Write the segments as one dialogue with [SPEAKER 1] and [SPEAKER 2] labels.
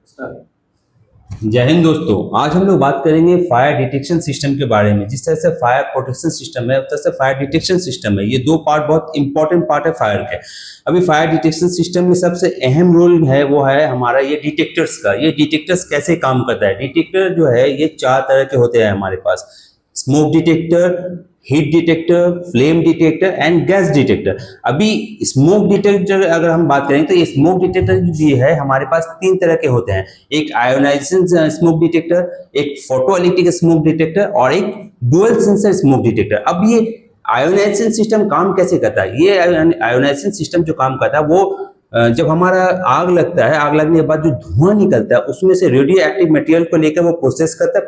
[SPEAKER 1] जय हिंद दोस्तों। आज हम लोग बात करेंगे फायर डिटेक्शन सिस्टम के बारे में। जिस तरह से फायर प्रोटेक्शन सिस्टम है उस तरह से फायर डिटेक्शन सिस्टम है। ये दो पार्ट बहुत इंपॉर्टेंट पार्ट है फायर के। अभी फायर डिटेक्शन सिस्टम में सबसे अहम रोल है वो है हमारा ये डिटेक्टर्स का। ये डिटेक्टर्स कैसे काम करता है? डिटेक्टर जो है ये चार तरह के होते हैं हमारे पास। Smoke detector, heat detector, flame detector and gas detector. अभी स्मोक डिटेक्टर अगर हम बात करें तो ये स्मोक डिटेक्टर जो है हमारे पास तीन तरह के होते हैं। एक आयोनाइजेशन स्मोक डिटेक्टर, एक फोटोइलेक्ट्रिक स्मोक डिटेक्टर और एक डुअल सेंसर स्मोक डिटेक्टर। अब ये आयोनाइजेशन सिस्टम काम कैसे करता है? ये आयोनाइजेशन सिस्टम जो काम करता है वो जब हमारा आग लगता है, आग लगने के बाद जो धुआं निकलता है उसमें से रेडियो एक्टिव मटेरियल को लेकर वो प्रोसेस करता है।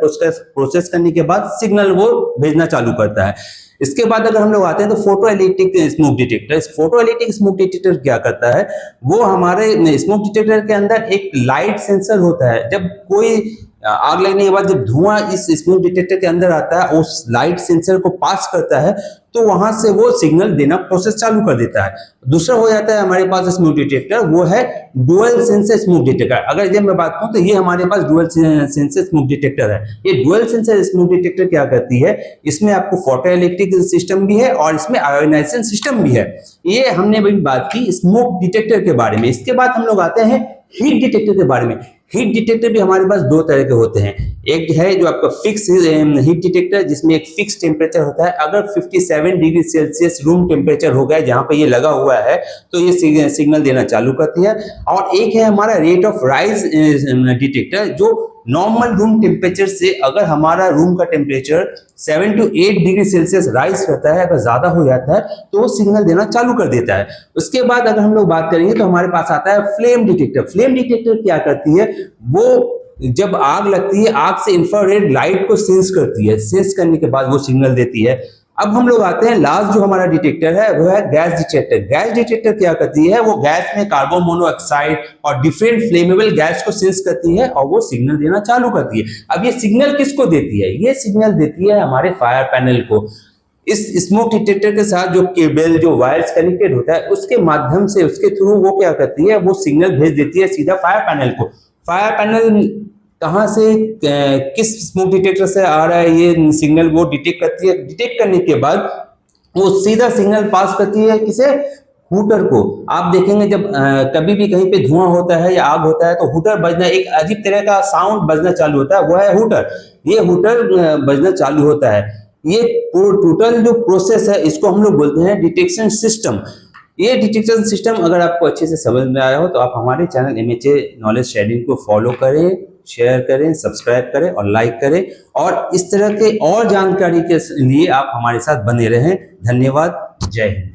[SPEAKER 1] प्रोसेस करने के बाद सिग्नल वो भेजना चालू करता है। इसके बाद अगर हम लोग आते हैं तो फोटो इलेक्ट्रिक स्मोक डिटेक्टर। इस फोटो इलेक्ट्रिक स्मोक डिटेक्टर क्या करता है? वो हमारे स्मोक डिटेक्टर के अंदर एक लाइट सेंसर होता है। जब कोई आग लगने के बाद जब धुआं इस स्मोक डिटेक्टर के अंदर आता है, उस लाइट सेंसर को पास करता है तो वहां से वो सिग्नल देना प्रोसेस चालू कर देता है। दूसरा हो जाता है हमारे पास स्मोक डिटेक्टर, वो है डुअल सेंसर स्मोक डिटेक्टर। अगर जब मैं बात करूं तो ये हमारे पास डुअल सेंसर स्मोक डिटेक्टर है। ये डुअल सेंसर स्मोक डिटेक्टर क्या करती है? इसमें आपको फोटो इलेक्ट्रिक सिस्टम भी है और इसमें आयोनाइजेशन सिस्टम भी है। ये हमने अभी बात की स्मोक डिटेक्टर के बारे में। इसके बाद हम लोग आते हैं हीट डिटेक्टर के बारे में। हीट डिटेक्टर भी हमारे पास दो तरह के होते हैं। एक है जो आपका फिक्स हीट डिटेक्टर, जिसमें एक फिक्स टेम्परेचर होता है। अगर 57 डिग्री सेल्सियस रूम टेम्परेचर हो गया जहां पे ये लगा हुआ है तो ये सिग्नल देना चालू करती है। और एक है हमारा रेट ऑफ राइज डिटेक्टर, जो नॉर्मल रूम टेम्परेचर से अगर हमारा रूम का temperature 7 to 8 degree Celsius rise करता है, अगर ज्यादा हो जाता है तो वो सिग्नल देना चालू कर देता है। उसके बाद अगर हम लोग बात करेंगे तो हमारे पास आता है फ्लेम डिटेक्टर। फ्लेम डिटेक्टर क्या करती है? वो जब आग लगती है, आग से इंफ्रारेड लाइट को सेंस करती है। सेंस करने के बाद वो सिग्नल देती है। अब हम लोग आते हैं लास्ट जो हमारा डिटेक्टर है वो है गैस डिटेक्टर। गैस डिटेक्टर क्या करती है? वो गैस में कार्बन मोनोऑक्साइड और डिफरेंट फ्लेमेबल गैस को सेंस करती है और वो सिग्नल देना चालू करती है। अब ये सिग्नल किसको देती है? ये सिग्नल देती है हमारे फायर पैनल को। इस स्मोक डिटेक्टर के साथ जो केबल, जो वायर्स कनेक्टेड होता है उसके माध्यम से, उसके थ्रू वो क्या करती है? वो सिग्नल भेज देती है सीधा फायर पैनल को। फायर पैनल कहाँ से किस स्मोक डिटेक्टर से आ रहा है ये सिग्नल वो डिटेक्ट करती है। डिटेक्ट करने के बाद वो सीधा सिग्नल पास करती है किसे? हुटर को। आप देखेंगे जब कभी भी कहीं पे धुआं होता है या आग होता है तो हुटर बजना, एक अजीब तरह का साउंड बजना चालू होता है, वो है हुटर। ये हुटर बजना चालू होता है। ये टोटल जो प्रोसेस है इसको हम लोग बोलते हैं डिटेक्शन सिस्टम। ये डिटेक्शन सिस्टम अगर आपको अच्छे से समझ में आया हो तो आप हमारे चैनल MHA नॉलेज शेयरिंग को फॉलो करें, शेयर करें, सब्सक्राइब करें और लाइक करें। और इस तरह के और जानकारी के लिए आप हमारे साथ बने रहें। धन्यवाद। जय हिंद।